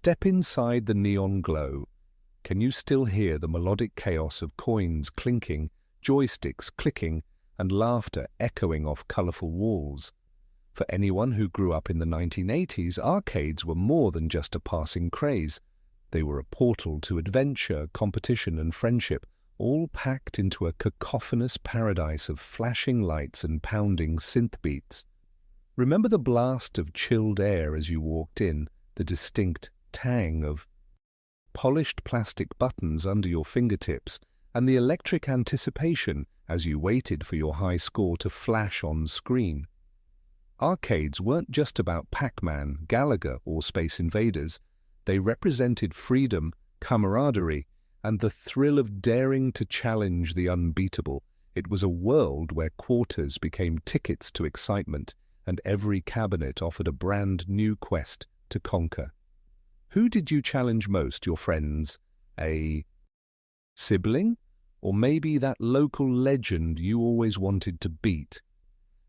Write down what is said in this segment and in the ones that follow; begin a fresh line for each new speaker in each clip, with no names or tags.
Step inside the neon glow. Can you still hear the melodic chaos of coins clinking, joysticks clicking, and laughter echoing off colorful walls? For anyone who grew up in the 1980s, arcades were more than just a passing craze. They were a portal to adventure, competition, and friendship, all packed into a cacophonous paradise of flashing lights and pounding synth beats. Remember the blast of chilled air as you walked in, the distinct tang of polished plastic buttons under your fingertips, and the electric anticipation as you waited for your high score to flash on screen. Arcades weren't just about Pac-Man, Galaga, or Space Invaders. They represented freedom, camaraderie, and the thrill of daring to challenge the unbeatable. It was a world where quarters became tickets to excitement, and every cabinet offered a brand new quest to conquer. Who did you challenge most, your friends? A sibling? Or maybe that local legend you always wanted to beat?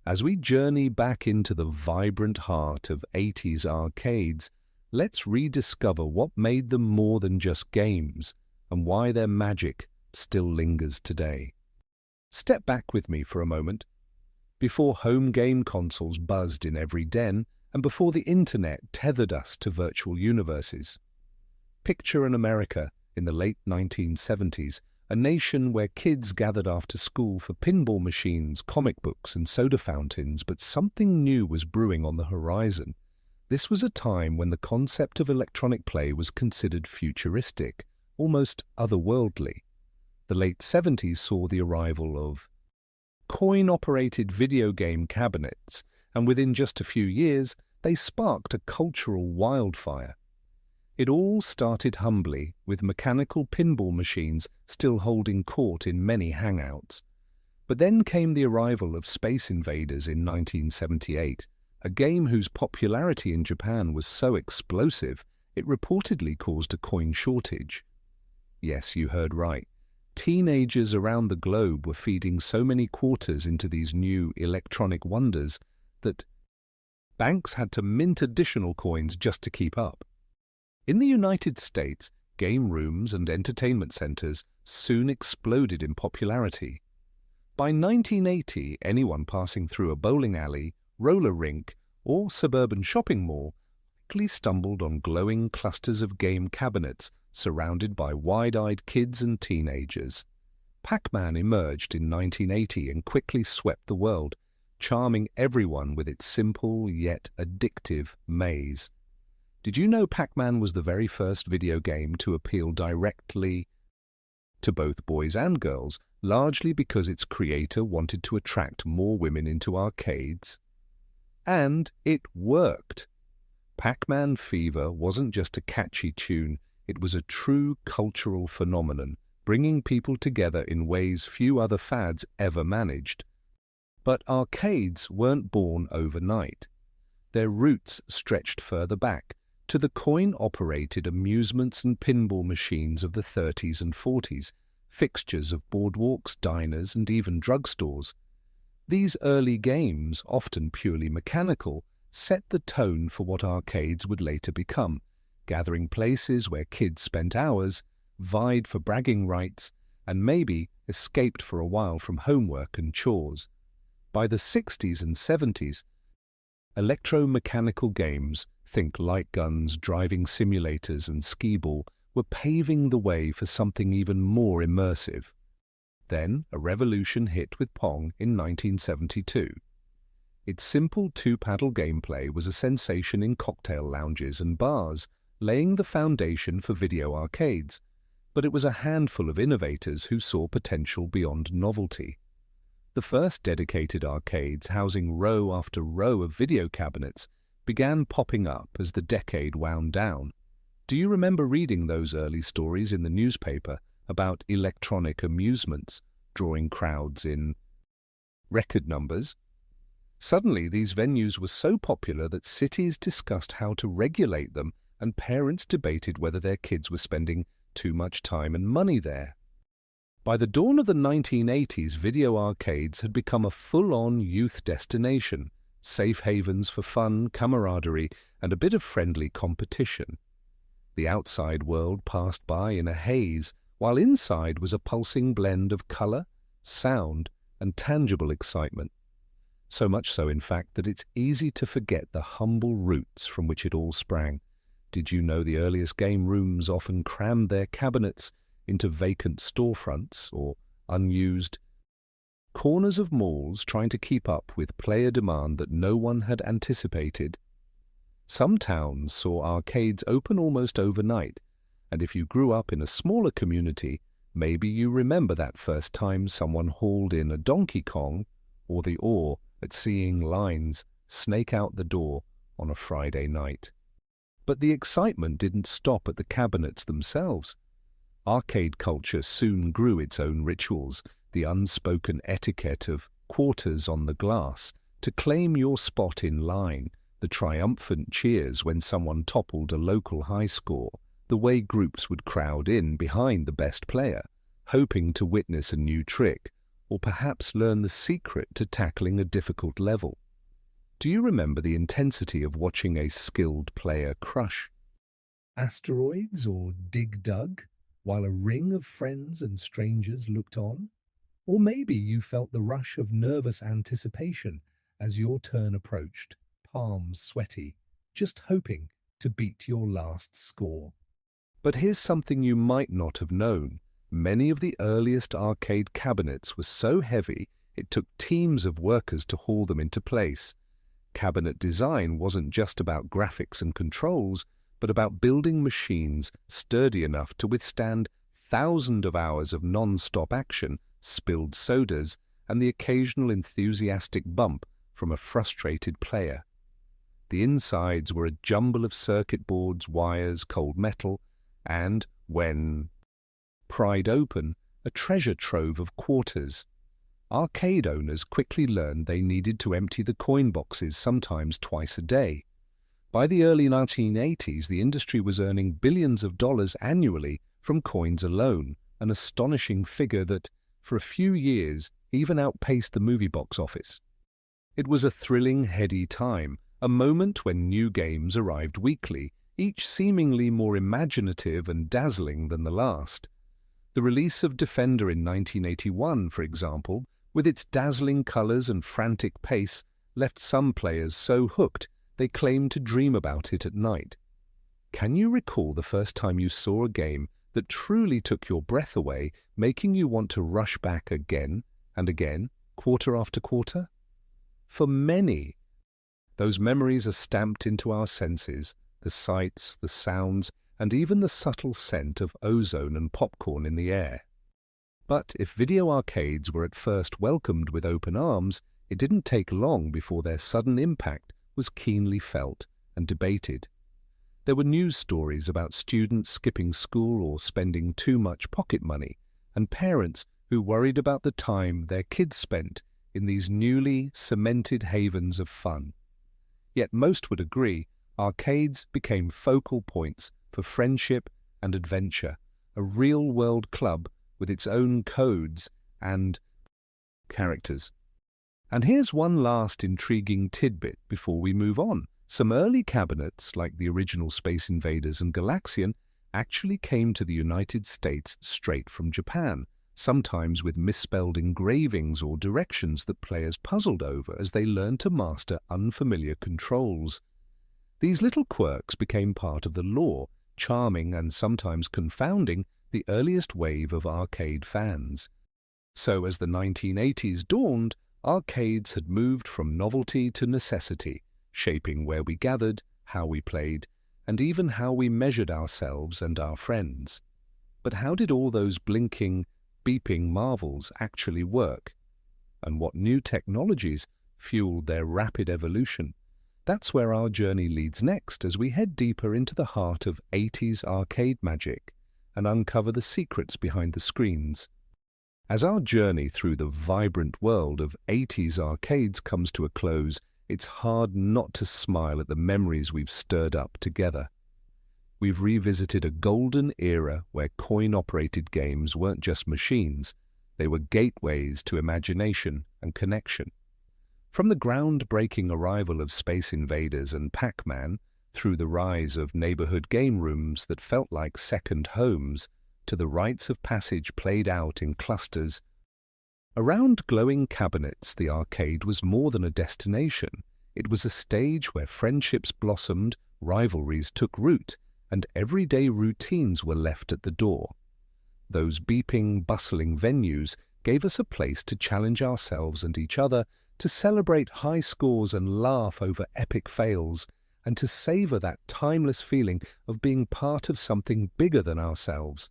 As we journey back into the vibrant heart of 80s arcades, let's rediscover what made them more than just games and why their magic still lingers today. Step back with me for a moment. Before home game consoles buzzed in every den, and before the internet tethered us to virtual universes. Picture an America in the late 1970s, a nation where kids gathered after school for pinball machines, comic books, and soda fountains, but something new was brewing on the horizon. This was a time when the concept of electronic play was considered futuristic, almost otherworldly. The late 70s saw the arrival of coin-operated video game cabinets, and within just a few years, they sparked a cultural wildfire. It all started humbly, with mechanical pinball machines still holding court in many hangouts. But then came the arrival of Space Invaders in 1978, a game whose popularity in Japan was so explosive it reportedly caused a coin shortage. Yes, you heard right. Teenagers around the globe were feeding so many quarters into these new electronic wonders that banks had to mint additional coins just to keep up. In the United States, game rooms and entertainment centers soon exploded in popularity. By 1980, anyone passing through a bowling alley, roller rink, or suburban shopping mall quickly stumbled on glowing clusters of game cabinets surrounded by wide-eyed kids and teenagers. Pac-Man emerged in 1980 and quickly swept the world, charming everyone with its simple yet addictive maze. Did you know Pac-Man was the very first video game to appeal directly to both boys and girls, largely because its creator wanted to attract more women into arcades? And it worked. Pac-Man Fever wasn't just a catchy tune, it was a true cultural phenomenon, bringing people together in ways few other fads ever managed. But arcades weren't born overnight. Their roots stretched further back, to the coin-operated amusements and pinball machines of the 30s and 40s, fixtures of boardwalks, diners, and even drugstores. These early games, often purely mechanical, set the tone for what arcades would later become, gathering places where kids spent hours, vied for bragging rights, and maybe escaped for a while from homework and chores. By the 60s and 70s, electromechanical games, think light guns, driving simulators, and skee-ball, were paving the way for something even more immersive. Then a revolution hit with Pong in 1972. Its simple two-paddle gameplay was a sensation in cocktail lounges and bars, laying the foundation for video arcades. But it was a handful of innovators who saw potential beyond novelty. The first dedicated arcades, housing row after row of video cabinets, began popping up as the decade wound down. Do you remember reading those early stories in the newspaper about electronic amusements, drawing crowds in record numbers? Suddenly, these venues were so popular that cities discussed how to regulate them, and parents debated whether their kids were spending too much time and money there. By the dawn of the 1980s, video arcades had become a full-on youth destination, safe havens for fun, camaraderie, and a bit of friendly competition. The outside world passed by in a haze, while inside was a pulsing blend of color, sound, and tangible excitement. So much so, in fact, that it's easy to forget the humble roots from which it all sprang. Did you know the earliest game rooms often crammed their cabinets into vacant storefronts or unused corners of malls, trying to keep up with player demand that no one had anticipated? Some towns saw arcades open almost overnight, and if you grew up in a smaller community, maybe you remember that first time someone hauled in a Donkey Kong, or the awe at seeing lines snake out the door on a Friday night. But the excitement didn't stop at the cabinets themselves. Arcade culture soon grew its own rituals, the unspoken etiquette of quarters on the glass, to claim your spot in line, the triumphant cheers when someone toppled a local high score, the way groups would crowd in behind the best player, hoping to witness a new trick, or perhaps learn the secret to tackling a difficult level. Do you remember the intensity of watching a skilled player crush asteroids or dig dug, while a ring of friends and strangers looked on? Or maybe you felt the rush of nervous anticipation as your turn approached, palms sweaty, just hoping to beat your last score. But here's something you might not have known. Many of the earliest arcade cabinets were so heavy it took teams of workers to haul them into place. Cabinet design wasn't just about graphics and controls, but about building machines sturdy enough to withstand thousands of hours of non-stop action, spilled sodas, and the occasional enthusiastic bump from a frustrated player. The insides were a jumble of circuit boards, wires, cold metal, and, when pried open, a treasure trove of quarters. Arcade owners quickly learned they needed to empty the coin boxes sometimes twice a day. By the early 1980s, the industry was earning billions of dollars annually from coins alone, an astonishing figure that, for a few years, even outpaced the movie box office. It was a thrilling, heady time, a moment when new games arrived weekly, each seemingly more imaginative and dazzling than the last. The release of Defender in 1981, for example, with its dazzling colors and frantic pace, left some players so hooked they claimed to dream about it at night. Can you recall the first time you saw a game that truly took your breath away, making you want to rush back again and again, quarter after quarter? For many, those memories are stamped into our senses, the sights, the sounds, and even the subtle scent of ozone and popcorn in the air. But if video arcades were at first welcomed with open arms, it didn't take long before their sudden impact was keenly felt and debated. There were news stories about students skipping school or spending too much pocket money, and parents who worried about the time their kids spent in these newly cemented havens of fun. Yet most would agree, arcades became focal points for friendship and adventure, a real-world club with its own codes and characters. And here's one last intriguing tidbit before we move on. Some early cabinets, like the original Space Invaders and Galaxian, actually came to the United States straight from Japan, sometimes with misspelled engravings or directions that players puzzled over as they learned to master unfamiliar controls. These little quirks became part of the lore, charming and sometimes confounding the earliest wave of arcade fans. So as the 1980s dawned, arcades had moved from novelty to necessity, shaping where we gathered, how we played, and even how we measured ourselves and our friends. But how did all those blinking, beeping marvels actually work? And what new technologies fueled their rapid evolution? That's where our journey leads next as we head deeper into the heart of 80s arcade magic and uncover the secrets behind the screens. As our journey through the vibrant world of 80s arcades comes to a close, it's hard not to smile at the memories we've stirred up together. We've revisited a golden era where coin-operated games weren't just machines, they were gateways to imagination and connection. From the groundbreaking arrival of Space Invaders and Pac-Man, through the rise of neighborhood game rooms that felt like second homes, to the rites of passage played out in clusters. Around glowing cabinets, the arcade was more than a destination. It was a stage where friendships blossomed, rivalries took root, and everyday routines were left at the door. Those beeping, bustling venues gave us a place to challenge ourselves and each other, to celebrate high scores and laugh over epic fails, and to savor that timeless feeling of being part of something bigger than ourselves.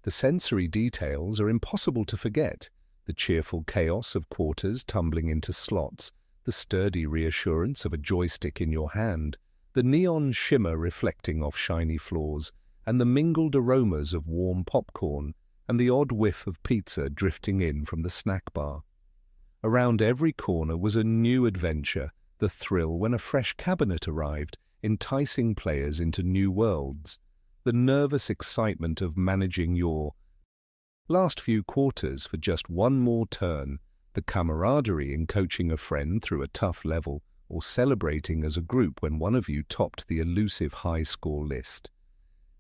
The sensory details are impossible to forget: the cheerful chaos of quarters tumbling into slots, the sturdy reassurance of a joystick in your hand, the neon shimmer reflecting off shiny floors, and the mingled aromas of warm popcorn, and the odd whiff of pizza drifting in from the snack bar. Around every corner was a new adventure, the thrill when a fresh cabinet arrived, enticing players into new worlds, the nervous excitement of managing your last few quarters for just one more turn, the camaraderie in coaching a friend through a tough level, or celebrating as a group when one of you topped the elusive high-score list.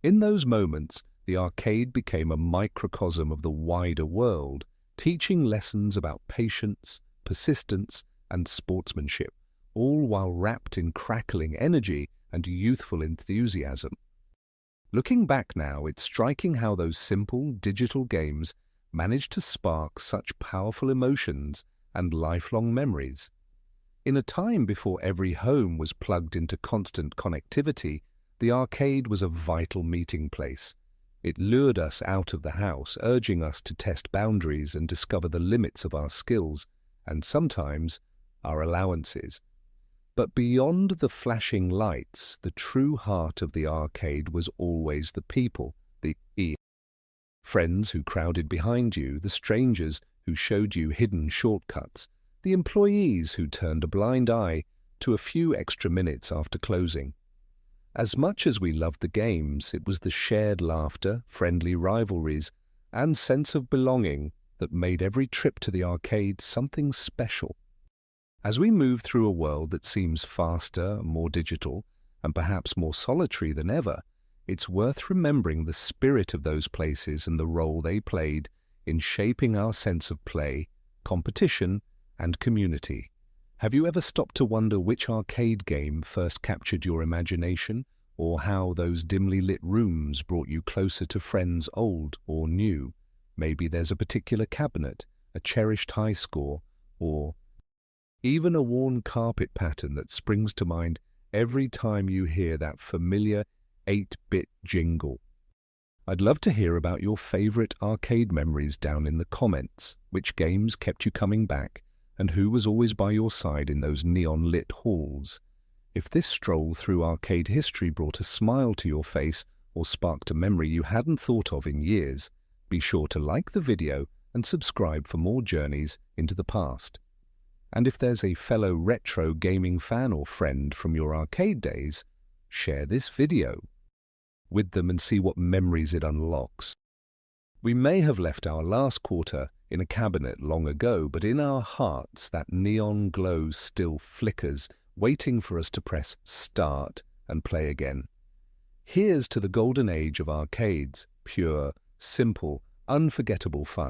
In those moments, the arcade became a microcosm of the wider world, teaching lessons about patience, persistence, and sportsmanship, all while wrapped in crackling energy and youthful enthusiasm. Looking back now, it's striking how those simple digital games managed to spark such powerful emotions and lifelong memories. In a time before every home was plugged into constant connectivity, the arcade was a vital meeting place. It lured us out of the house, urging us to test boundaries and discover the limits of our skills, and sometimes our allowances. But beyond the flashing lights, the true heart of the arcade was always the people, the friends who crowded behind you, the strangers who showed you hidden shortcuts, the employees who turned a blind eye to a few extra minutes after closing. As much as we loved the games, it was the shared laughter, friendly rivalries, and sense of belonging that made every trip to the arcade something special. As we move through a world that seems faster, more digital, and perhaps more solitary than ever, it's worth remembering the spirit of those places and the role they played in shaping our sense of play, competition, and community. Have you ever stopped to wonder which arcade game first captured your imagination, or how those dimly lit rooms brought you closer to friends old or new? Maybe there's a particular cabinet, a cherished high score, or even a worn carpet pattern that springs to mind every time you hear that familiar 8-bit jingle. I'd love to hear about your favorite arcade memories down in the comments. Which games kept you coming back, and who was always by your side in those neon-lit halls? If this stroll through arcade history brought a smile to your face or sparked a memory you hadn't thought of in years, be sure to like the video and subscribe for more journeys into the past. And if there's a fellow retro gaming fan or friend from your arcade days, share this video with them and see what memories it unlocks. We may have left our last quarter in a cabinet long ago, but in our hearts that neon glow still flickers, waiting for us to press start and play again. Here's to the golden age of arcades, pure, simple, unforgettable fun.